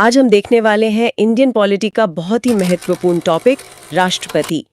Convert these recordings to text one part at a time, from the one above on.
आज हम देखने वाले हैं इंडियन पॉलिटी का बहुत ही महत्वपूर्ण टॉपिक, राष्ट्रपति।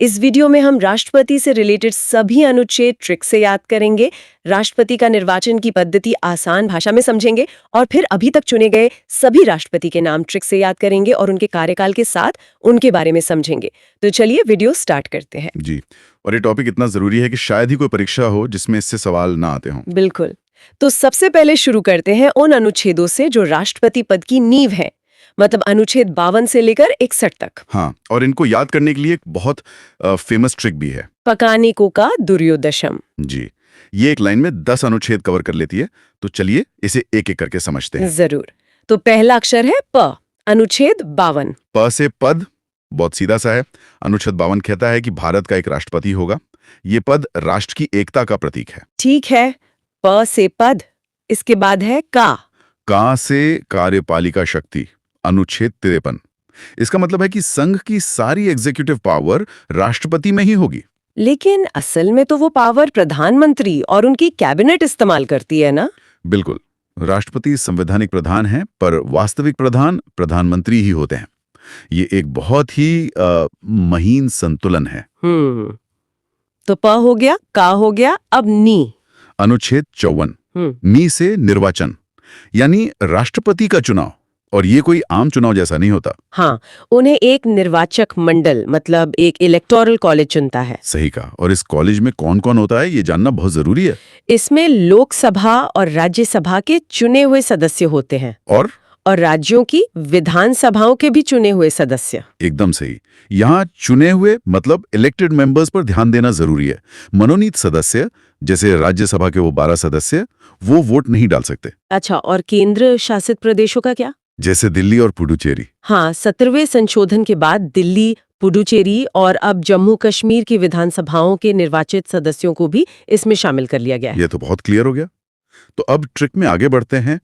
इस वीडियो में हम राष्ट्रपति से रिलेटेड सभी अनुच्छेद ट्रिक से याद करेंगे, राष्ट्रपति का निर्वाचन की पद्धति आसान भाषा में समझेंगे और फिर अभी तक चुने गए सभी राष्ट्रपति के नाम ट्रिक से याद करेंगे और उनके कार्यकाल के साथ उनके बारे में समझेंगे। तो चलिए वीडियो स्टार्ट करते हैं। जी, और ये टॉपिक इतना जरूरी है कि शायद ही कोई परीक्षा हो जिसमें इससे सवाल ना आते हों। बिल्कुल। तो सबसे पहले शुरू करते हैं उन अनुच्छेदों से जो राष्ट्रपति पद की नींव है, मतलब अनुच्छेद 52 से लेकर 61 तक। हाँ, और इनको याद करने के लिए एक बहुत फेमस ट्रिक भी है, पकाने को का दुर्योदशम। जी, ये एक लाइन में 10 अनुच्छेद कवर कर लेती है। तो चलिए इसे एक एक करके समझते हैं। जरूर। तो पहला अक्षर है प, अनुच्छेद 52। प से पद बहुत सीधा सा है। अनुच्छेद 52 कहता है कि भारत का एक राष्ट्रपति होगा। ये पद राष्ट्र की एकता का प्रतीक है। ठीक है, प से पद। इसके बाद है का से कार्यपालिका शक्ति, अनुच्छेद 53। इसका मतलब है कि संघ की सारी एग्जीक्यूटिव पावर राष्ट्रपति में ही होगी। लेकिन असल में तो वो पावर प्रधानमंत्री और उनकी कैबिनेट इस्तेमाल करती है ना? बिल्कुल, राष्ट्रपति संवैधानिक प्रधान है, पर वास्तविक प्रधान प्रधानमंत्री ही होते हैं। ये एक बहुत ही महीन संतुलन है। तो प हो गया, का हो गया, अब नी। अनुच्छेद 54, नी से निर्वाचन, यानी राष्ट्रपति का चुनाव। और ये कोई आम चुनाव जैसा नहीं होता। हाँ, उन्हें एक निर्वाचक मंडल मतलब एक इलेक्टोरल कॉलेज चुनता है। सही कहा। और इस कॉलेज में कौन कौन होता है ये जानना बहुत जरूरी है। इसमें लोकसभा और राज्यसभा के चुने हुए सदस्य होते हैं और राज्यों की विधानसभाओं के भी चुने हुए सदस्य। एकदम सही। यहाँ चुने हुए मतलब इलेक्टेड मेंबर्स पर ध्यान देना जरूरी है। मनोनीत सदस्य जैसे राज्यसभा के वो 12 सदस्य वो वोट नहीं डाल सकते। अच्छा, और केंद्र शासित प्रदेशों का क्या? जैसे दिल्ली और पुडुचेरी। हाँ, 17वें संशोधन के बाद दिल्ली, पुडुचेरी और अब जम्मू कश्मीर की विधानसभाओं के निर्वाचित सदस्यों को भी इसमें शामिल कर लिया गया है। ये तो बहुत क्लियर हो गया। तो अब ट्रिक में आगे बढ़ते हैं।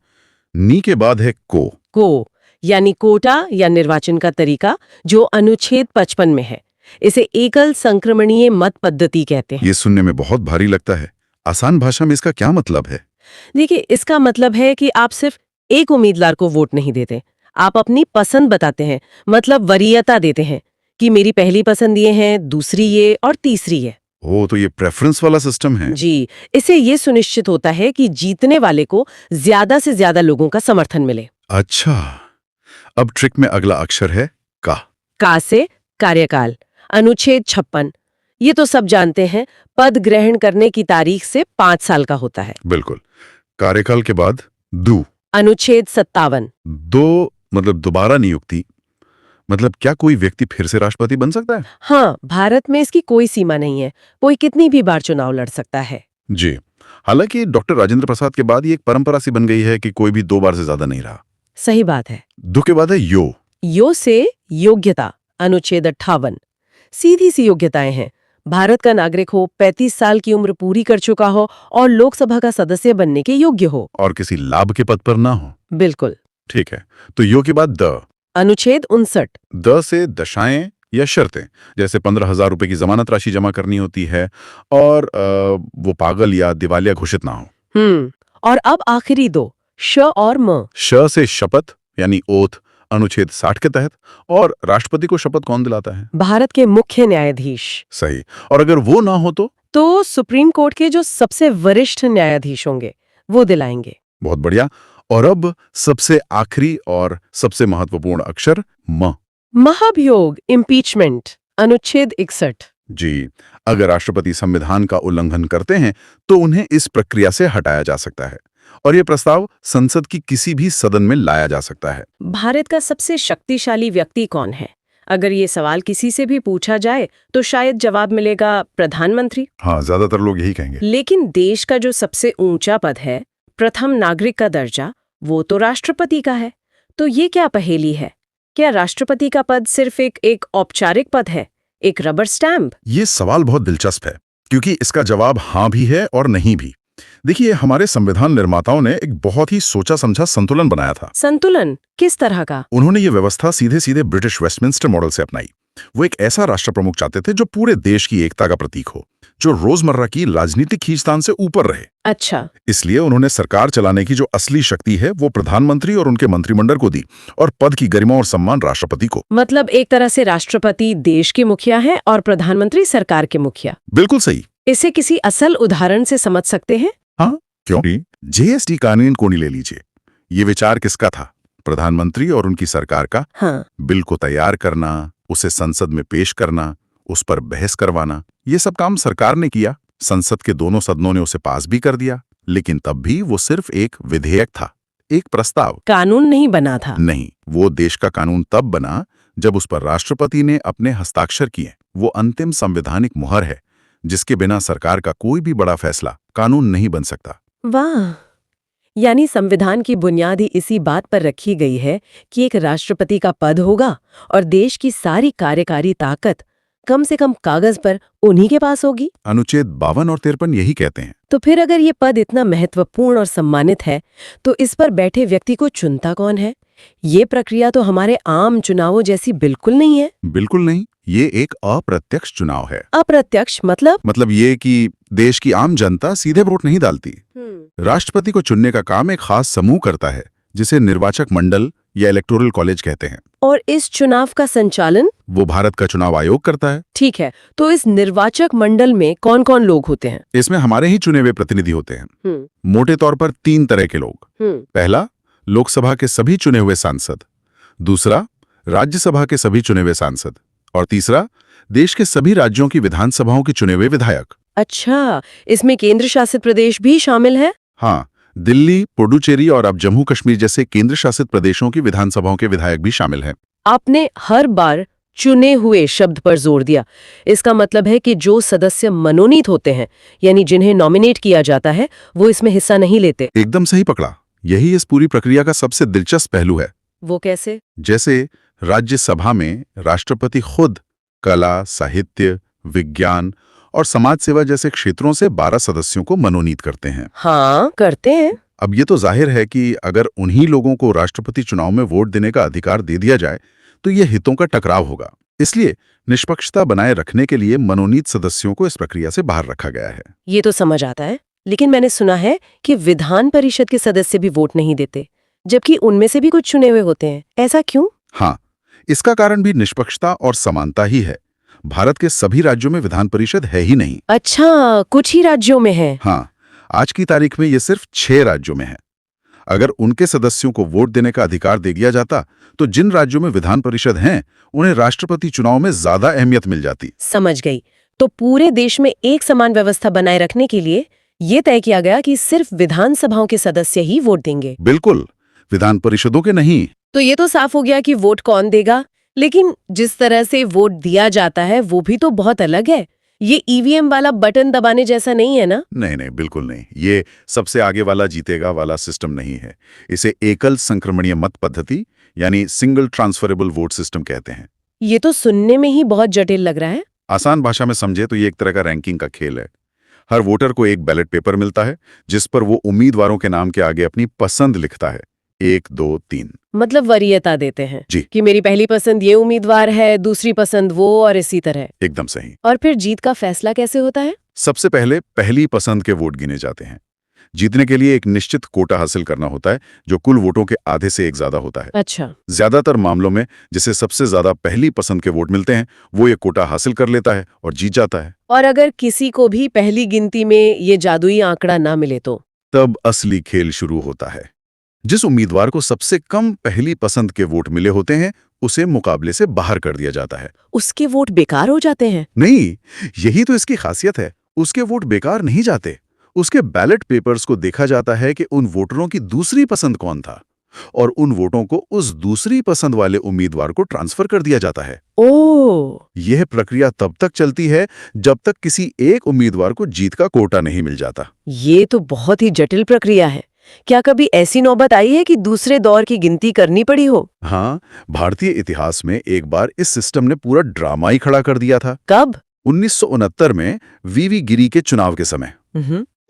नी के बाद है को यानी कोटा या निर्वाचन का तरीका, जो अनुच्छेद 55 में है। इसे एकल संक्रमणीय मत पद्धति कहते हैं। ये सुनने में बहुत भारी लगता है। आसान भाषा में इसका क्या मतलब है? देखिए, इसका मतलब है कि आप सिर्फ एक उम्मीदवार को वोट नहीं देते, आप अपनी पसंद बताते हैं, मतलब वरीयता देते हैं कि मेरी पहली पसंद ये है, दूसरी ये और तीसरी ये। ओ, तो ये प्रेफरेंस वाला सिस्टम है। जी, इससे ये सुनिश्चित होता है कि जीतने वाले को ज्यादा से ज्यादा लोगों का समर्थन मिले। अच्छा, अब ट्रिक में अगला अक्षर है का से कार्यकाल, अनुच्छेद 56। ये तो सब जानते हैं, पद ग्रहण करने की तारीख से 5 साल का होता है। बिल्कुल। कार्यकाल के बाद अनुच्छेद 57। दो मतलब दोबारा नियुक्ति, मतलब क्या कोई व्यक्ति फिर से राष्ट्रपति बन सकता है? हाँ, भारत में इसकी कोई सीमा नहीं है, कोई कितनी भी बार चुनाव लड़ सकता है। जी, हालांकि डॉक्टर राजेंद्र प्रसाद के बाद ये एक परंपरा सी बन गई है कि कोई भी 2 बार से ज्यादा नहीं रहा। सही बात है। दो के बाद है यो से योग्यता, अनुच्छेद 58। सीधी सी योग्यताएं हैं। भारत का नागरिक हो, 35 साल की उम्र पूरी कर चुका हो और लोकसभा का सदस्य बनने के योग्य हो, और किसी लाभ के पद पर ना हो। बिल्कुल। ठीक है, तो यो के बाद अनुच्छेद 59। द से दशाएं या शर्तें, जैसे 15,000 रुपए की जमानत राशि जमा करनी होती है और वो पागल या दिवालिया घोषित ना हो। और अब आखिरी दो, श और म। श से शपथ यानी ओथ, अनुच्छेद 60 के तहत। और राष्ट्रपति को शपथ कौन दिलाता है? भारत के मुख्य न्यायाधीश। सही। और अगर वो ना हो तो सुप्रीम कोर्ट के जो सबसे वरिष्ठ न्यायाधीश होंगे वो दिलाएंगे। बहुत बढ़िया। और अब सबसे आखिरी और सबसे महत्वपूर्ण अक्षर महाभियोग, इम्पीचमेंट, अनुच्छेद 61। जी, अगर राष्ट्रपति संविधान का उल्लंघन करते हैं तो उन्हें इस प्रक्रिया से हटाया जा सकता है और ये प्रस्ताव संसद की किसी भी सदन में लाया जा सकता है। भारत का सबसे शक्तिशाली व्यक्ति कौन है? अगर ये सवाल किसी से भी पूछा जाए तो शायद जवाब मिलेगा प्रधानमंत्री। हाँ, ज्यादातर लोग यही कहेंगे। लेकिन देश का जो सबसे ऊंचा पद है, प्रथम नागरिक का दर्जा, वो तो राष्ट्रपति का है। तो ये क्या पहेली है? क्या राष्ट्रपति का पद सिर्फ एक औपचारिक पद है, एक रबर स्टैम्प? ये सवाल बहुत दिलचस्प है क्योंकि इसका जवाब हाँ भी है और नहीं भी। देखिए, हमारे संविधान निर्माताओं ने एक बहुत ही सोचा समझा संतुलन बनाया था। संतुलन किस तरह का? उन्होंने ये व्यवस्था सीधे सीधे ब्रिटिश वेस्टमिंस्टर मॉडल से अपनाई। वो एक ऐसा राष्ट्र प्रमुख चाहते थे जो पूरे देश की एकता का प्रतीक हो, जो रोजमर्रा की राजनीतिक खींचतान से ऊपर रहे। अच्छा। इसलिए उन्होंने सरकार चलाने की जो असली शक्ति है वो प्रधानमंत्री और उनके मंत्रिमंडल को दी, और पद की गरिमा और सम्मान राष्ट्रपति को। मतलब एक तरह से राष्ट्रपति देश के मुखिया है और प्रधानमंत्री सरकार के मुखिया। बिल्कुल सही। इसे किसी असल उदाहरण से समझ सकते हैं? हाँ, क्यों? जीएसटी कानून को नहीं ले लीजिए। ये विचार किसका था? प्रधानमंत्री और उनकी सरकार का। हाँ। बिल को तैयार करना, उसे संसद में पेश करना, उस पर बहस करवाना, ये सब काम सरकार ने किया। संसद के दोनों सदनों ने उसे पास भी कर दिया, लेकिन तब भी वो सिर्फ एक विधेयक था, एक प्रस्ताव। कानून नहीं बना था। नहीं, वो देश का कानून तब बना जब उस पर राष्ट्रपति ने अपने हस्ताक्षर किए। वो अंतिम संवैधानिक मुहर है, जिसके बिना सरकार का कोई भी बड़ा फैसला कानून नहीं बन सकता। वाह! यानी संविधान की बुनियाद ही इसी बात पर रखी गई है कि एक राष्ट्रपति का पद होगा और देश की सारी कार्यकारी ताकत कम से कम कागज पर उन्हीं के पास होगी। अनुच्छेद 52 और 53 यही कहते हैं। तो फिर अगर ये पद इतना महत्वपूर्ण और सम्मानित है, तो इस पर बैठे व्यक्ति को चुनता कौन है? ये प्रक्रिया तो हमारे आम चुनावों जैसी बिल्कुल नहीं है। बिल्कुल नहीं, ये एक अप्रत्यक्ष चुनाव है। अप्रत्यक्ष मतलब ये कि देश की आम जनता सीधे वोट नहीं डालती। राष्ट्रपति को चुनने का काम एक खास समूह करता है, जिसे निर्वाचक मंडल या इलेक्टोरल कॉलेज कहते हैं। और इस चुनाव का संचालन वो भारत का चुनाव आयोग करता है। ठीक है, तो इस निर्वाचक मंडल में कौन कौन लोग होते हैं? इसमें हमारे ही चुने हुए प्रतिनिधि होते हैं। मोटे तौर पर 3 तरह के लोग। पहला, लोकसभा के सभी चुने हुए सांसद। दूसरा, राज्यसभा के सभी चुने हुए सांसद। और तीसरा, देश के सभी राज्यों की विधानसभाओं के चुने हुए विधायक। अच्छा, इसमें केंद्र शासित प्रदेश भी शामिल है? हाँ, दिल्ली, पुडुचेरी और अब जम्मू कश्मीर जैसे केंद्र शासित प्रदेशों की विधानसभाओं के विधायक भी शामिल हैं। आपने हर बार चुने हुए शब्द पर जोर दिया। इसका मतलब है कि जो सदस्य मनोनीत होते हैं, यानी जिन्हें नॉमिनेट किया जाता है, वो इसमें हिस्सा नहीं लेते। एकदम सही पकड़ा। यही इस पूरी प्रक्रिया का सबसे दिलचस्प पहलू है। वो कैसे? जैसे राज्यसभा में राष्ट्रपति खुद कला, साहित्य, विज्ञान और समाज सेवा जैसे क्षेत्रों से 12 सदस्यों को मनोनीत करते हैं। हाँ, करते हैं। अब ये तो जाहिर है कि अगर उन्हीं लोगों को राष्ट्रपति चुनाव में वोट देने का अधिकार दे दिया जाए, तो ये हितों का टकराव होगा। इसलिए निष्पक्षता बनाए रखने के लिए मनोनीत सदस्यों को इस प्रक्रिया से बाहर रखा गया है। ये तो समझ आता है, लेकिन मैंने सुना है कि विधान परिषद के सदस्य भी वोट नहीं देते, जबकि उनमें से भी कुछ चुने हुए होते हैं। ऐसा क्यों? हाँ, इसका कारण भी निष्पक्षता और समानता ही है। भारत के सभी राज्यों में विधान परिषद है ही नहीं। अच्छा, कुछ ही राज्यों में है। हाँ, आज की तारीख में ये सिर्फ 6 राज्यों में है। अगर उनके सदस्यों को वोट देने का अधिकार दे दिया जाता, तो जिन राज्यों में विधान परिषद हैं, उन्हें राष्ट्रपति चुनाव में ज्यादा अहमियत मिल जाती। समझ गई। तो पूरे देश में एक समान व्यवस्था बनाए रखने के लिए ये तय किया गया कि सिर्फ विधानसभाओं के सदस्य ही वोट देंगे। बिल्कुल, विधान परिषदों के नहीं। तो ये तो साफ हो गया कि वोट कौन देगा, लेकिन जिस तरह से वोट दिया जाता है वो भी तो बहुत अलग है। ये ईवीएम वाला बटन दबाने जैसा नहीं है ना? नहीं नहीं, बिल्कुल नहीं। ये सबसे आगे वाला जीतेगा वाला सिस्टम नहीं है। इसे एकल संक्रमणीय मत पद्धति यानी सिंगल ट्रांसफरेबल वोट सिस्टम कहते हैं। ये तो सुनने में ही बहुत जटिल लग रहा है। आसान भाषा में समझे तो ये एक तरह का रैंकिंग का खेल है। हर वोटर को एक बैलेट पेपर मिलता है, जिस पर वो उम्मीदवारों के नाम के आगे अपनी पसंद लिखता है, 1, 2, 3। मतलब वरीयता देते हैं जी। कि मेरी पहली पसंद ये उम्मीदवार है, दूसरी पसंद वो, और इसी तरह। एकदम सही। और फिर जीत का फैसला कैसे होता है? सबसे पहले पहली पसंद के वोट गिने जाते हैं। जीतने के लिए एक निश्चित कोटा हासिल करना होता है, जो कुल वोटों के आधे से एक ज्यादा होता है। अच्छा। ज्यादातर मामलों में जिसे सबसे ज्यादा पहली पसंद के वोट मिलते हैं, वो ये कोटा हासिल कर लेता है और जीत जाता है। और अगर किसी को भी पहली गिनती में ये जादुई आंकड़ा ना मिले तो? तब असली खेल शुरू होता है। जिस उम्मीदवार को सबसे कम पहली पसंद के वोट मिले होते हैं, उसे मुकाबले से बाहर कर दिया जाता है। उसके वोट बेकार हो जाते हैं? नहीं, यही तो इसकी खासियत है। उसके वोट बेकार नहीं जाते। उसके बैलेट पेपर्स को देखा जाता है कि उन वोटरों की दूसरी पसंद कौन था, और उन वोटों को उस दूसरी पसंद वाले उम्मीदवार को ट्रांसफर कर दिया जाता है। ओह! यह प्रक्रिया तब तक चलती है जब तक किसी एक उम्मीदवार को जीत का कोटा नहीं मिल जाता। ये तो बहुत ही जटिल प्रक्रिया है। क्या कभी ऐसी नौबत आई है कि दूसरे दौर की गिनती करनी पड़ी हो? हाँ, भारतीय इतिहास में एक बार इस सिस्टम ने पूरा ड्रामा ही खड़ा कर दिया था। कब? 1969 में वीवी गिरी के चुनाव के समय।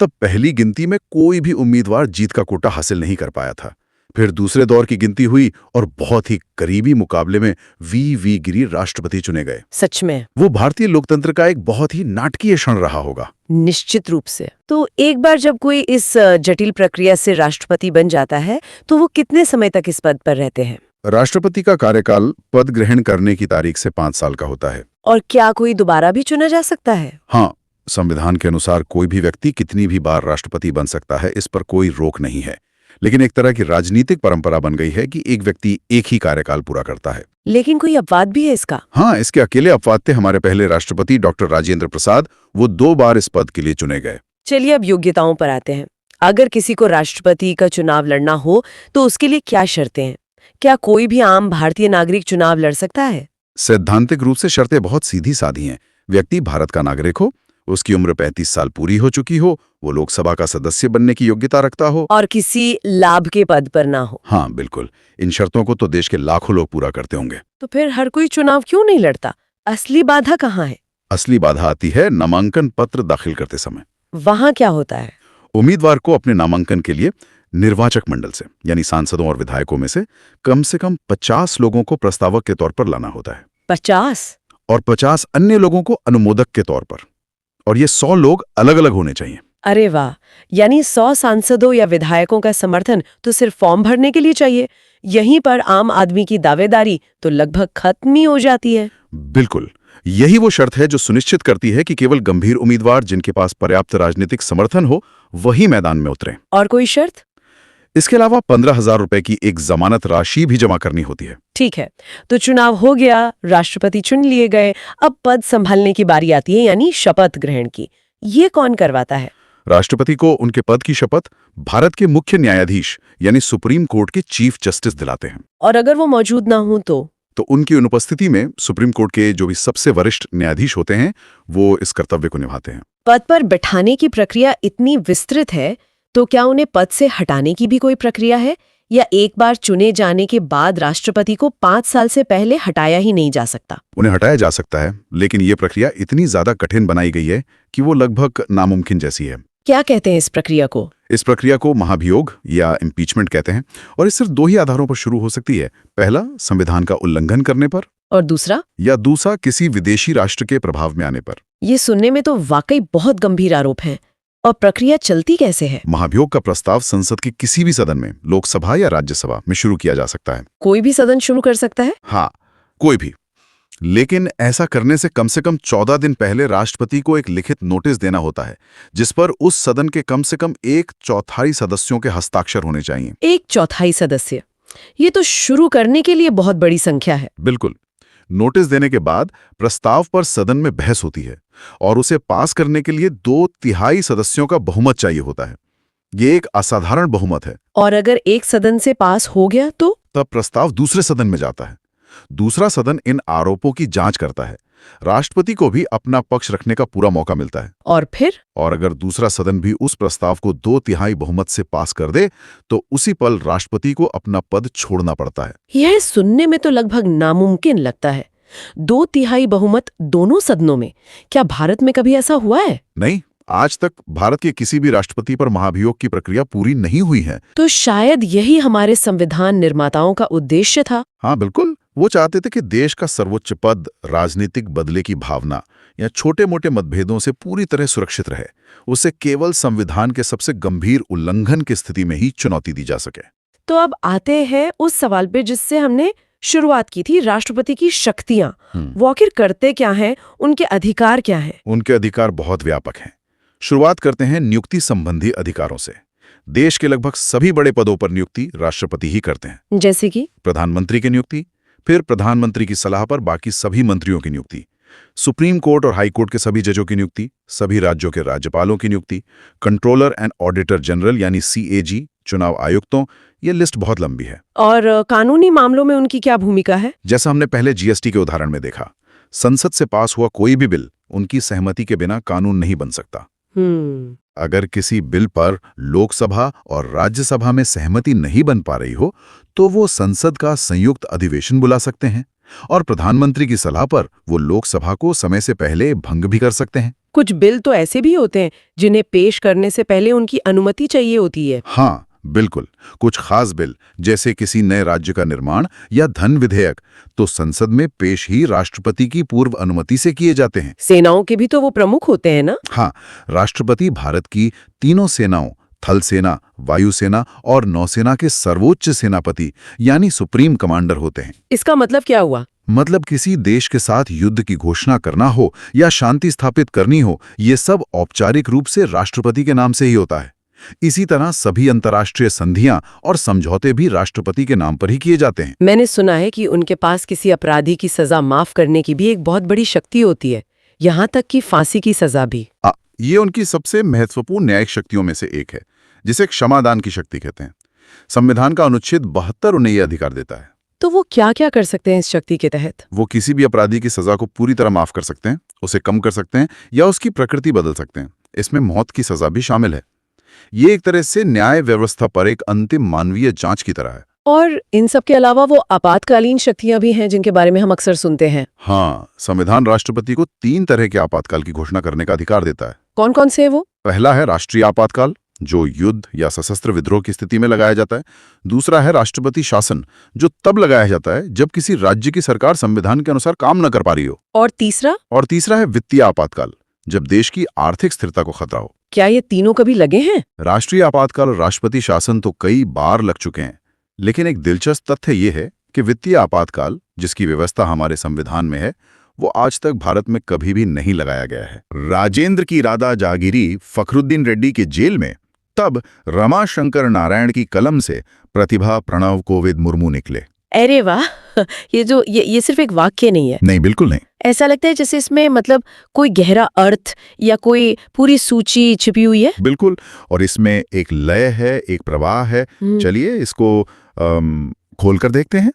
तब पहली गिनती में कोई भी उम्मीदवार जीत का कोटा हासिल नहीं कर पाया था। फिर दूसरे दौर की गिनती हुई और बहुत ही करीबी मुकाबले में वी गिरी राष्ट्रपति चुने गए। सच में? वो भारतीय लोकतंत्र का एक बहुत ही नाटकीय क्षण रहा होगा। निश्चित रूप से। तो एक बार जब कोई इस जटिल प्रक्रिया से राष्ट्रपति बन जाता है तो वो कितने समय तक इस पद पर रहते हैं? राष्ट्रपति का कार्यकाल पद ग्रहण करने की तारीख से 5 साल का होता है। और क्या कोई दोबारा भी चुना जा सकता है? हाँ, संविधान के अनुसार कोई भी व्यक्ति कितनी भी बार राष्ट्रपति बन सकता है, इस पर कोई रोक नहीं है। लेकिन एक तरह की राजनीतिक परंपरा बन गई है कि एक व्यक्ति एक ही कार्यकाल पूरा करता है। लेकिन कोई अपवाद भी है इसका? हाँ, इसके अकेले अपवाद थे हमारे पहले राष्ट्रपति डॉक्टर राजेंद्र प्रसाद। वो 2 बार इस पद के लिए चुने गए। चलिए अब योग्यताओं पर आते हैं। अगर किसी को राष्ट्रपति का चुनाव लड़ना हो तो उसके लिए क्या शर्तें हैं? क्या कोई भी आम भारतीय नागरिक चुनाव लड़ सकता है? सैद्धांतिक रूप से शर्तें बहुत सीधी साधी हैं। व्यक्ति भारत का नागरिक हो, उसकी उम्र 35 साल पूरी हो चुकी हो, वो लोकसभा का सदस्य बनने की योग्यता रखता हो और किसी लाभ के पद पर ना हो। हाँ बिल्कुल, इन शर्तों को तो देश के लाखों लोग पूरा करते होंगे। तो फिर हर कोई चुनाव क्यों नहीं लड़ता? असली बाधा कहाँ है? असली बाधा आती है नामांकन पत्र दाखिल करते समय। वहाँ क्या होता है? उम्मीदवार को अपने नामांकन के लिए निर्वाचक मंडल से यानी सांसदों और विधायकों में से कम 50 लोगों को प्रस्तावक के तौर पर लाना होता है। 50? और 50 अन्य लोगों को अनुमोदक के तौर पर। और ये 100 लोग अलग अलग होने चाहिए। अरे वाह, यानी 100 सांसदों या विधायकों का समर्थन तो सिर्फ फॉर्म भरने के लिए चाहिए। यहीं पर आम आदमी की दावेदारी तो लगभग खत्म ही हो जाती है। बिल्कुल, यही वो शर्त है जो सुनिश्चित करती है कि केवल गंभीर उम्मीदवार जिनके पास पर्याप्त राजनीतिक समर्थन हो वही मैदान में उतरे। और कोई शर्त? इसके अलावा 15,000 रुपए की एक जमानत राशि भी जमा करनी होती है। ठीक है, तो चुनाव हो गया, राष्ट्रपति चुन लिए गए, अब पद संभालने की बारी आती है, यानी शपथ ग्रहण की। ये कौन करवाता है? राष्ट्रपति को उनके पद की शपथ भारत के मुख्य न्यायाधीश यानी सुप्रीम कोर्ट के चीफ जस्टिस दिलाते हैं। और अगर वो मौजूद ना हो तो उनकी अनुपस्थिति में सुप्रीम कोर्ट के जो भी सबसे वरिष्ठ न्यायाधीश होते हैं वो इस कर्तव्य को निभाते हैं। पद पर बैठाने की प्रक्रिया इतनी विस्तृत है, तो क्या उन्हें पद से हटाने की भी कोई प्रक्रिया है, या एक बार चुने जाने के बाद राष्ट्रपति को 5 साल से पहले हटाया ही नहीं जा सकता? उन्हें हटाया जा सकता है, लेकिन ये प्रक्रिया इतनी ज्यादा कठिन बनाई गई है कि वो लगभग नामुमकिन जैसी है। क्या कहते हैं इस प्रक्रिया को? इस प्रक्रिया को महाभियोग या इम्पीचमेंट कहते हैं, और ये सिर्फ 2 ही आधारों पर शुरू हो सकती है। पहला, संविधान का उल्लंघन करने पर, और दूसरा किसी विदेशी राष्ट्र के प्रभाव में आने पर। ये सुनने में तो वाकई बहुत गंभीर आरोप हैं। और प्रक्रिया चलती कैसे है? महाभियोग का प्रस्ताव संसद के किसी भी सदन में, लोकसभा या राज्यसभा में शुरू किया जा सकता है। कोई भी सदन शुरू कर सकता है? हाँ, कोई भी। लेकिन ऐसा करने से कम 14 दिन पहले राष्ट्रपति को एक लिखित नोटिस देना होता है, जिस पर उस सदन के कम से कम 1/4 सदस्यों के हस्ताक्षर होने चाहिए। 1/4 सदस्य? ये तो शुरू करने के लिए बहुत बड़ी संख्या है। बिल्कुल। नोटिस देने के बाद प्रस्ताव पर सदन में बहस होती है और उसे पास करने के लिए 2/3 सदस्यों का बहुमत चाहिए होता है। ये एक असाधारण बहुमत है। और अगर एक सदन से पास हो गया तो? तब प्रस्ताव दूसरे सदन में जाता है। दूसरा सदन इन आरोपों की जांच करता है। राष्ट्रपति को भी अपना पक्ष रखने का पूरा मौका मिलता है। और फिर? और अगर दूसरा सदन भी उस प्रस्ताव को 2/3 बहुमत से पास कर दे तो उसी पल राष्ट्रपति को अपना पद छोड़ना पड़ता है। यह सुनने में तो लगभग नामुमकिन लगता है। 2/3 बहुमत दोनों सदनों में। क्या भारत में कभी ऐसा हुआ है? नहीं, आज तक भारत के किसी भी राष्ट्रपति पर महाभियोग की प्रक्रिया पूरी नहीं हुई है। तो शायद यही हमारे संविधान निर्माताओं का उद्देश्य था। हाँ बिल्कुल, वो चाहते थे कि देश का सर्वोच्च पद राजनीतिक बदले की भावना या छोटे मोटे मतभेदों से पूरी तरह सुरक्षित रहे। उसे केवल संविधान के सबसे गंभीर उल्लंघन की स्थिति में ही चुनौती दी जा सके। तो अब आते हैं उस सवाल पे जिससे हमने शुरुआत की थी, राष्ट्रपति की शक्तियां। वो आखिर करते क्या हैं, उनके अधिकार क्या हैं? उनके अधिकार बहुत व्यापक हैं। शुरुआत करते हैं नियुक्ति संबंधी अधिकारों से। देश के लगभग सभी बड़े पदों पर नियुक्ति राष्ट्रपति ही करते हैं। जैसे कि प्रधानमंत्री की नियुक्ति, फिर प्रधानमंत्री की सलाह पर बाकी सभी मंत्रियों की नियुक्ति, सुप्रीम कोर्ट और हाई कोर्ट के सभी जजों की नियुक्ति, सभी राज्यों के राज्यपालों की नियुक्ति, कंट्रोलर एंड ऑडिटर जनरल यानी CAG, चुनाव आयुक्तों। ये लिस्ट बहुत लंबी है। और कानूनी मामलों में उनकी क्या भूमिका है? जैसा हमने पहले GST के उदाहरण में देखा, संसद से पास हुआ कोई भी बिल उनकी सहमति के बिना कानून नहीं बन सकता। अगर किसी बिल पर लोकसभा और राज्यसभा में सहमति नहीं बन पा रही हो तो वो संसद का संयुक्त अधिवेशन बुला सकते हैं और प्रधानमंत्री की सलाह पर वो लोकसभा को समय से पहले भंग भी कर सकते हैं। कुछ बिल तो ऐसे भी होते हैं जिन्हें पेश करने से पहले उनकी अनुमति चाहिए होती है। हाँ बिल्कुल। कुछ खास बिल जैसे किसी नए राज्य का निर्माण या धन विधेयक तो संसद में पेश ही राष्ट्रपति की पूर्व अनुमति से किए जाते हैं। सेनाओं के भी तो वो प्रमुख होते हैं ना? हाँ, राष्ट्रपति भारत की तीनों सेनाओं थल सेना, वायुसेना और नौसेना के सर्वोच्च सेनापति यानी सुप्रीम कमांडर होते हैं। इसका मतलब क्या हुआ? मतलब किसी देश के साथ युद्ध की घोषणा करना हो या शांति स्थापित करनी हो, ये सब औपचारिक रूप से राष्ट्रपति के नाम से ही होता है। इसी तरह सभी अंतर्राष्ट्रीय संधियां और समझौते भी राष्ट्रपति के नाम पर ही किए जाते हैं। मैंने सुना है कि उनके पास किसी अपराधी की सजा माफ करने की भी एक बहुत बड़ी शक्ति होती है, यहाँ तक कि फांसी की सजा भी। ये उनकी सबसे महत्वपूर्ण न्यायिक शक्तियों में से एक है, जिसे क्षमादान की शक्ति कहते हैं। संविधान का अनुच्छेद 72 उन्हें यह अधिकार देता है। तो वो क्या क्या कर सकते हैं इस शक्ति के तहत? वो किसी भी अपराधी की सजा को पूरी तरह माफ कर सकते हैं, उसे कम कर सकते हैं या उसकी प्रकृति बदल सकते हैं। इसमें मौत की सजा भी शामिल है। ये एक तरह से न्याय व्यवस्था पर एक अंतिम मानवीय जांच की तरह है। और इन सब के अलावा वो आपातकालीन शक्तियां भी हैं जिनके बारे में हम अक्सर सुनते हैं। हाँ, संविधान राष्ट्रपति को 3 तरह के आपातकाल की घोषणा करने का अधिकार देता है। कौन कौन से है वो? पहला है राष्ट्रीय आपातकाल, जो युद्ध या सशस्त्र विद्रोह की स्थिति में लगाया जाता है। दूसरा है राष्ट्रपति शासन, जो तब लगाया जाता है जब किसी राज्य की सरकार संविधान के अनुसार काम न कर पा रही हो। और तीसरा है वित्तीय आपातकाल, जब देश की आर्थिक स्थिरता को खतरा हो। क्या ये तीनों कभी लगे हैं? राष्ट्रीय आपातकाल और राष्ट्रपति शासन तो कई बार लग चुके हैं, लेकिन एक दिलचस्प तथ्य ये है कि वित्तीय आपातकाल, जिसकी व्यवस्था हमारे संविधान में है, वो आज तक भारत में कभी भी नहीं लगाया गया है। राजेंद्र की राधा जागीरी फखरुद्दीन रेड्डी के जेल में तब रमाशंकर नारायण की कलम से प्रतिभा प्रणव कोविद मुर्मू निकले। अरे वाह, ये सिर्फ एक वाक्य नहीं है। नहीं, बिल्कुल नहीं। ऐसा लगता है जैसे इसमें मतलब कोई गहरा अर्थ या कोई पूरी सूची छिपी हुई है। बिल्कुल, और इसमें एक लय है, एक प्रवाह है। चलिए इसको खोलकर देखते हैं।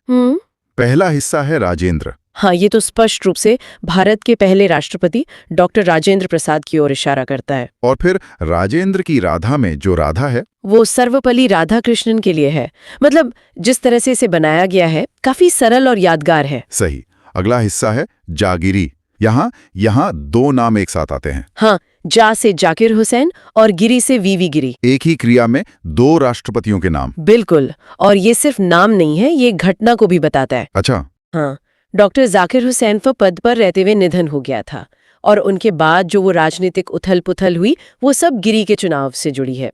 पहला हिस्सा है राजेंद्र। हाँ, ये तो स्पष्ट रूप से भारत के पहले राष्ट्रपति डॉक्टर राजेंद्र प्रसाद की ओर इशारा करता है। और फिर राजेंद्र की राधा में जो राधा है वो सर्वपल्ली राधाकृष्णन के लिए है। मतलब जिस तरह से इसे बनाया गया है काफी सरल और यादगार है। सही। अगला हिस्सा है जागीरी। यहाँ 2 नाम एक साथ आते हैं। हाँ, जा से जाकिर हुसैन और गिरी से वीवी गिरी। एक ही क्रिया में 2 राष्ट्रपतियों के नाम। बिल्कुल, और ये सिर्फ नाम नहीं है, ये घटना को भी बताता है। अच्छा। हाँ, डॉक्टर जाकिर हुसैन पद पर रहते हुए निधन हो गया था और उनके बाद जो वो राजनीतिक उथल-पुथल हुई वो सब गिरी के चुनाव से जुड़ी है।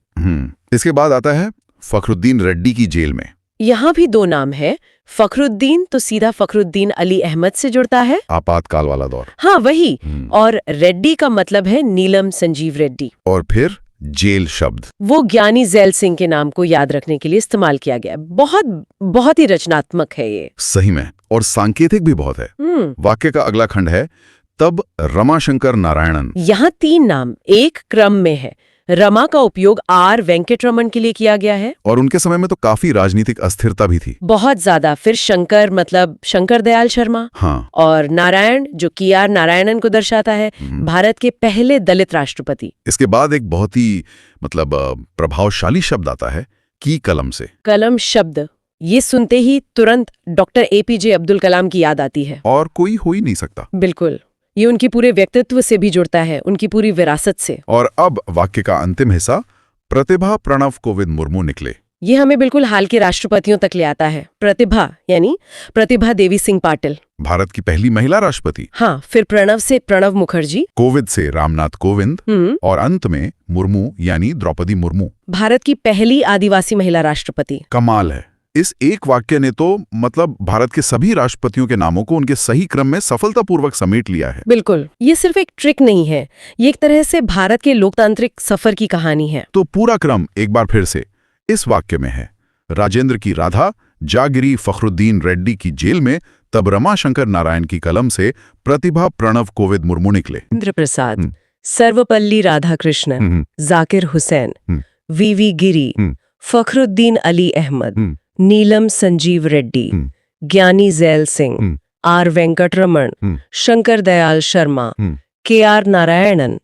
इसके बाद आता है फखरुद्दीन रेड्डी की जेल में। यहाँ भी 2 नाम है। फखरुद्दीन तो सीधा फखरुद्दीन अली अहमद से जुड़ता है, आपातकाल वाला दौर। हाँ वही। और रेड्डी का मतलब है नीलम संजीव रेड्डी। और फिर जेल शब्द वो ज्ञानी जैल सिंह के नाम को याद रखने के लिए इस्तेमाल किया गया। बहुत ही रचनात्मक है ये। सही में, और सांकेतिक भी बहुत है। वाक्य का अगला खंड है तब रमाशंकर नारायणन। यहाँ 3 नाम एक क्रम में है। रमा का उपयोग आर वेंकटरमन के लिए किया गया है, और उनके समय में तो काफी राजनीतिक अस्थिरता भी थी, बहुत ज्यादा। फिर शंकर मतलब शंकर दयाल शर्मा। हाँ। और नारायण जो की आर नारायणन को दर्शाता है, भारत के पहले दलित राष्ट्रपति। इसके बाद एक बहुत ही प्रभावशाली शब्द आता है की कलम से। कलम शब्द, ये सुनते ही तुरंत डॉक्टर APJ अब्दुल कलाम की याद आती है। और कोई हो ही नहीं सकता। बिल्कुल, ये उनकी पूरे व्यक्तित्व से भी जुड़ता है, उनकी पूरी विरासत से। और अब वाक्य का अंतिम हिस्सा प्रतिभा प्रणव कोविद मुर्मू निकले। ये हमें बिल्कुल हाल के राष्ट्रपतियों तक ले आता है। प्रतिभा यानी प्रतिभा देवी सिंह पाटिल, भारत की पहली महिला राष्ट्रपति। हाँ, फिर प्रणव से प्रणव मुखर्जी, कोविद से रामनाथ कोविंद, और अंत में मुर्मू यानी द्रौपदी मुर्मू, भारत की पहली आदिवासी महिला राष्ट्रपति। कमाल है। इस एक वाक्य ने तो भारत के सभी राष्ट्रपतियों के नामों को उनके सही क्रम में सफलतापूर्वक समेट लिया है। बिल्कुल, ये सिर्फ एक ट्रिक नहीं है, ये एक तरह से भारत के लोकतांत्रिक सफर की कहानी है। तो पूरा क्रम एक बार फिर से इस वाक्य में है। राजेंद्र की राधा, जागिरी फखरुद्दीन रेड्डी की जेल में, तब रमाशंकर नारायण की कलम से प्रतिभा प्रणव कोविद मुर्मू निकले। राजेंद्र प्रसाद, सर्वपल्ली राधाकृष्णन, जाकिर हुसैन, वीवी गिरी, फखरुद्दीन अली अहमद, नीलम Sanjiva Reddy, Giani Zail Singh, R Venkataraman, Shankar Dayal Sharma, KR Narayanan,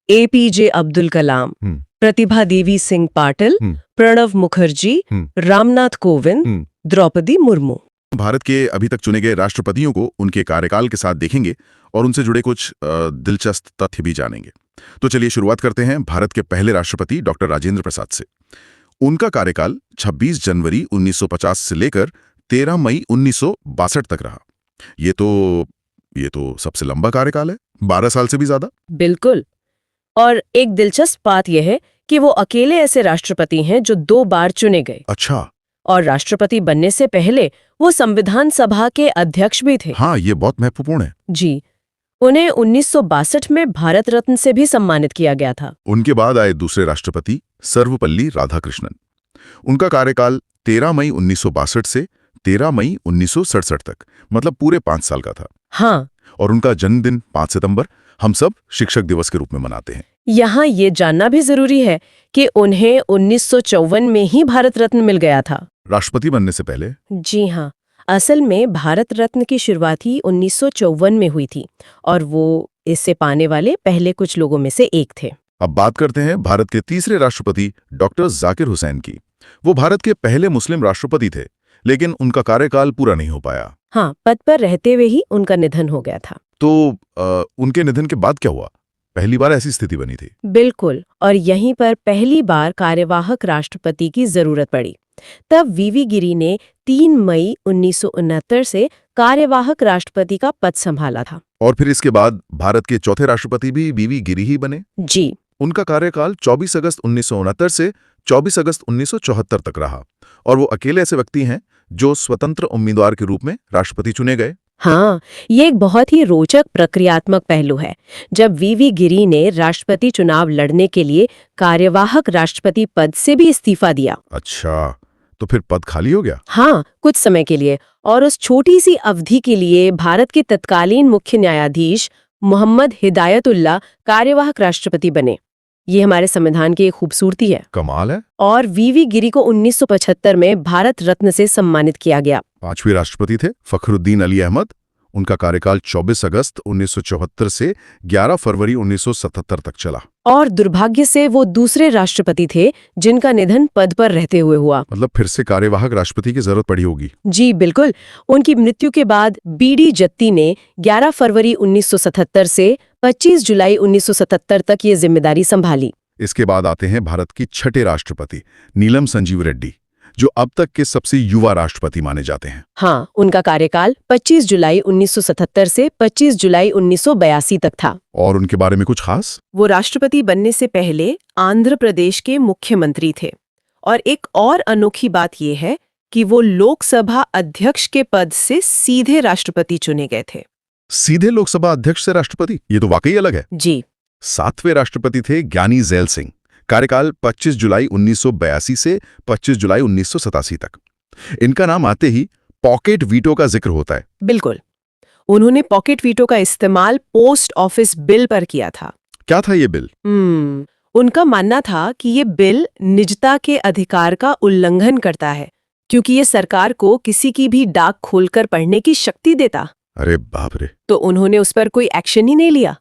APJ Abdul Kalam, Pratibha Devi Singh Patil, Pranab Mukherjee, Ram Nath Kovind, Droupadi Murmu. Bharat के अभी तक चुने गए राष्ट्रपतियों को उनके कार्यकाल के साथ देखेंगे और उनसे जुड़े कुछ दिलचस्प तथ्य भी जानेंगे। तो चलिए शुरुआत करते हैं भारत के पहले राष्ट्रपति डॉक्टर राजेंद्र प्रसाद से। उनका कार्यकाल 26 जनवरी 1950 से लेकर 13 मई 1962 तक रहा। ये तो सबसे लंबा कार्यकाल है, 12 साल से भी ज्यादा। बिल्कुल। और एक दिलचस्प बात यह है कि वो अकेले ऐसे राष्ट्रपति हैं जो 2 बार चुने गए। अच्छा। और राष्ट्रपति बनने से पहले वो संविधान सभा के अध्यक्ष भी थे। हाँ, ये बहुत महत्वपूर्ण है। जी। उन्हें 1962 में भारत रत्न से भी सम्मानित किया गया था। उनके बाद आए दूसरे राष्ट्रपति सर्वपल्ली राधाकृष्णन। उनका कार्यकाल 13 मई 1962 से 13 मई 1967 तक, मतलब पूरे 5 साल का था। हाँ। और उनका जन्मदिन 5 सितंबर हम सब शिक्षक दिवस के रूप में मनाते हैं। यहाँ ये जानना भी जरूरी है कि उन्हें 1954 में ही भारत रत्न मिल गया था। राष्ट्रपति बनने से पहले? जी हाँ, असल में भारत रत्न की शुरुआत ही 1954 में हुई थी और वो इससे पाने वाले पहले कुछ लोगों में से एक थे। अब बात करते हैं भारत के तीसरे राष्ट्रपति डॉक्टर जाकिर हुसैन की। वो भारत के पहले मुस्लिम राष्ट्रपति थे, लेकिन उनका कार्यकाल पूरा नहीं हो पाया। हाँ, पद पर रहते हुए ही उनका निधन हो गया था। तो उनके निधन के बाद क्या हुआ? पहली बार ऐसी स्थिति बनी थी। बिल्कुल, और यहीं पर पहली बार कार्यवाहक राष्ट्रपति की जरूरत पड़ी। तब वीवी गिरी ने 3 मई 1969 से कार्यवाहक राष्ट्रपति का पद संभाला था। और फिर इसके बाद भारत के चौथे राष्ट्रपति भी वीवी गिरी ही बने। जी। उनका कार्यकाल 24 अगस्त 1969 से 24 अगस्त 1974 तक रहा, और वो अकेले ऐसे व्यक्ति हैं जो स्वतंत्र उम्मीदवार के रूप में राष्ट्रपति चुने गए। हाँ, ये एक बहुत ही रोचक प्रक्रियात्मक पहलू है। जब वीवी गिरी ने राष्ट्रपति चुनाव लड़ने के लिए कार्यवाहक राष्ट्रपति पद से भी इस्तीफा दिया। अच्छा, तो फिर पद खाली हो गया? हाँ, कुछ समय के लिए, और उस छोटी सी अवधि के लिए भारत के तत्कालीन मुख्य न्यायाधीश मोहम्मद हिदायतुल्लाह कार्यवाहक राष्ट्रपति बने। ये हमारे संविधान की एक खूबसूरती है। कमाल है। और वीवी गिरी को 1975 में भारत रत्न से सम्मानित किया गया। 5वें राष्ट्रपति थे फखरुद्दीन अली अहमद। उनका कार्यकाल 24 अगस्त 1974 से 11 फरवरी 1977 तक चला। और दुर्भाग्य से वो दूसरे राष्ट्रपति थे जिनका निधन पद पर रहते हुए हुआ। मतलब फिर से कार्यवाहक राष्ट्रपति की जरूरत पड़ी होगी। जी बिल्कुल। उनकी मृत्यु के बाद बीडी जत्ती ने 11 फरवरी 1977 से 25 जुलाई 1977 तक ये जिम्मेदारी संभाली। इसके बाद आते हैं भारत की छठे राष्ट्रपति नीलम संजीव रेड्डी, जो अब तक के सबसे युवा राष्ट्रपति माने जाते हैं। हाँ, उनका कार्यकाल 25 जुलाई 1977 से 25 जुलाई 1982 तक था। और उनके बारे में कुछ खास? वो राष्ट्रपति बनने से पहले आंध्र प्रदेश के मुख्यमंत्री थे। और एक और अनोखी बात ये है कि वो लोकसभा अध्यक्ष के पद से सीधे राष्ट्रपति चुने गए थे। सीधे लोकसभा अध्यक्ष से राष्ट्रपति? ये तो वाकई अलग है। जी। 7वें राष्ट्रपति थे ज्ञानी जैल सिंह। कार्यकाल 25 जुलाई 1982 से 25 जुलाई 1987 तक। इनका नाम आते ही पॉकेट वीटो का जिक्र होता है। बिल्कुल। उन्होंने पॉकेट वीटो का इस्तेमाल पोस्ट ऑफिस बिल पर किया था। क्या था ये बिल? उनका मानना था कि ये बिल निजता के अधिकार का उल्लंघन करता है, क्योंकि ये सरकार को किसी की भी डाक खोलकर पढ़ने की शक्ति देता। अरे बाप रे। तो उन्होंने उस पर कोई एक्शन ही नहीं लिया,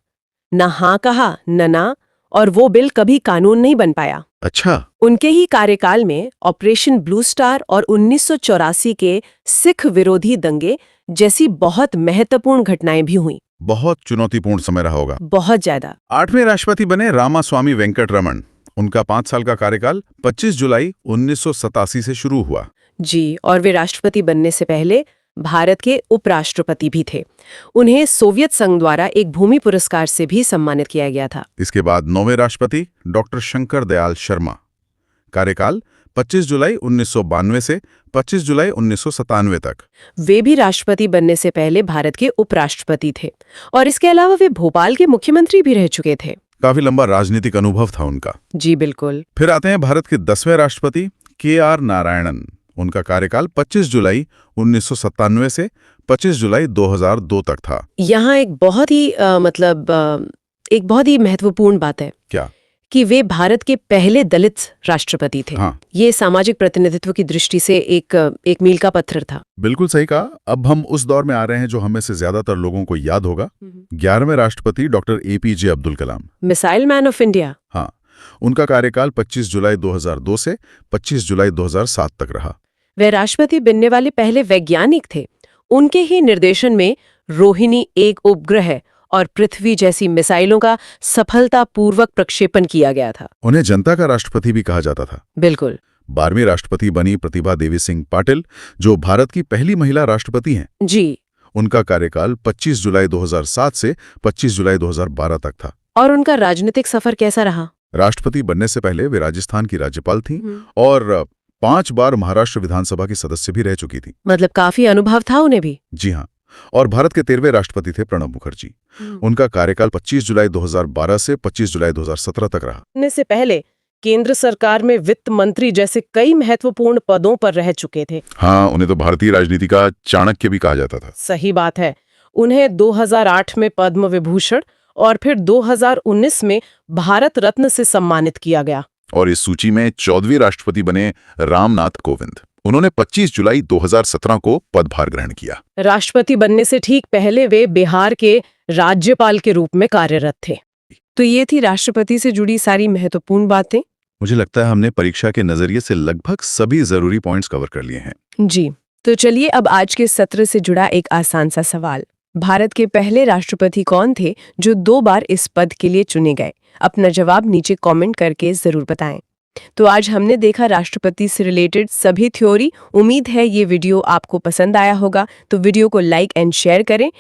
ना हाँ कहा ना, और वो बिल कभी कानून नहीं बन पाया। अच्छा। उनके ही कार्यकाल में ऑपरेशन ब्लू स्टार और 1984 के सिख विरोधी दंगे जैसी बहुत महत्वपूर्ण घटनाएं भी हुई। बहुत चुनौतीपूर्ण समय रहा होगा। बहुत ज्यादा। 8वें राष्ट्रपति बने रामास्वामी वेंकटरमण। उनका 5 साल का कार्यकाल 25 जुलाई 1987 से शुरू हुआ। जी, और वे राष्ट्रपति बनने से पहले भारत के उपराष्ट्रपति भी थे। उन्हें सोवियत संघ द्वारा एक भूमि पुरस्कार से भी सम्मानित किया गया था। इसके बाद 9वें राष्ट्रपति डॉक्टर शंकर दयाल शर्मा। कार्यकाल 25 जुलाई 1992 से 25 जुलाई 1997 तक। वे भी राष्ट्रपति बनने से पहले भारत के उपराष्ट्रपति थे, और इसके अलावा वे भोपाल के मुख्यमंत्री भी रह चुके थे। काफी लंबा राजनीतिक अनुभव था उनका। जी बिल्कुल। फिर आते हैं भारत के 10वें राष्ट्रपति KR नारायणन। उनका कार्यकाल 25 जुलाई 1997 से 25 जुलाई 2002 तक था। यहाँ एक बहुत ही महत्वपूर्ण बात है। क्या? कि वे भारत के पहले दलित राष्ट्रपति थे। हाँ। ये सामाजिक प्रतिनिधित्व की दृष्टि से एक मील का पत्थर था। बिल्कुल सही कहा। अब हम उस दौर में आ रहे हैं जो हमें से ज्यादातर लोगों को याद होगा। 11वें राष्ट्रपति doctor APJ Abdul Kalam, missile man of India. हाँ, उनका कार्यकाल 25 जुलाई 2002 से 25 जुलाई 2007 तक रहा। वे राष्ट्रपति बनने वाले पहले वैज्ञानिक थे। उनके ही निर्देशन में रोहिणी 1 उपग्रह और पृथ्वी जैसी मिसाइलों का सफलतापूर्वक प्रक्षेपण किया गया था। उन्हें जनता का राष्ट्रपति भी कहा जाता था। बिल्कुल। 12वीं राष्ट्रपति बनी प्रतिभा देवी सिंह पाटिल, जो भारत की पहली महिला राष्ट्रपति हैं। जी। उनका कार्यकाल 25 जुलाई 2007 से 25 जुलाई 2012 तक था। और उनका राजनीतिक सफर कैसा रहा? राष्ट्रपति बनने से पहले वे राजस्थान की राज्यपाल थीं और 5 बार महाराष्ट्र विधानसभा की सदस्य भी रह चुकी थी। मतलब काफी अनुभव था उन्हें भी। जी हाँ। और भारत के 13वें राष्ट्रपति थे प्रणब मुखर्जी। उनका कार्यकाल 25 जुलाई 2012 से 25 जुलाई 2017 तक रहा। बनने से पहले केंद्र सरकार में वित्त मंत्री जैसे कई महत्वपूर्ण पदों पर रह चुके थे। हाँ, उन्हें तो भारतीय राजनीति का चाणक्य भी कहा जाता था। सही बात है। उन्हें 2008 में पद्म विभूषण और फिर 2019 में भारत रत्न से सम्मानित किया गया। और इस सूची में 14वीं राष्ट्रपति बने रामनाथ कोविंद। उन्होंने 25 जुलाई 2017 को पदभार ग्रहण किया। राष्ट्रपति बनने से ठीक पहले वे बिहार के राज्यपाल के रूप में कार्यरत थे। तो ये थी राष्ट्रपति से जुड़ी सारी महत्वपूर्ण बातें। मुझे लगता है हमने परीक्षा के नजरिए से लगभग सभी जरूरी पॉइंट्स कवर कर लिए हैं। जी, तो चलिए अब आज के सत्र से जुड़ा एक आसान सा सवाल। भारत के पहले राष्ट्रपति कौन थे जो 2 बार इस पद के लिए चुने गए? अपना जवाब नीचे कमेंट करके जरूर बताएं। तो आज हमने देखा राष्ट्रपति से रिलेटेड सभी थ्योरी। उम्मीद है ये वीडियो आपको पसंद आया होगा, तो वीडियो को लाइक एंड शेयर करें।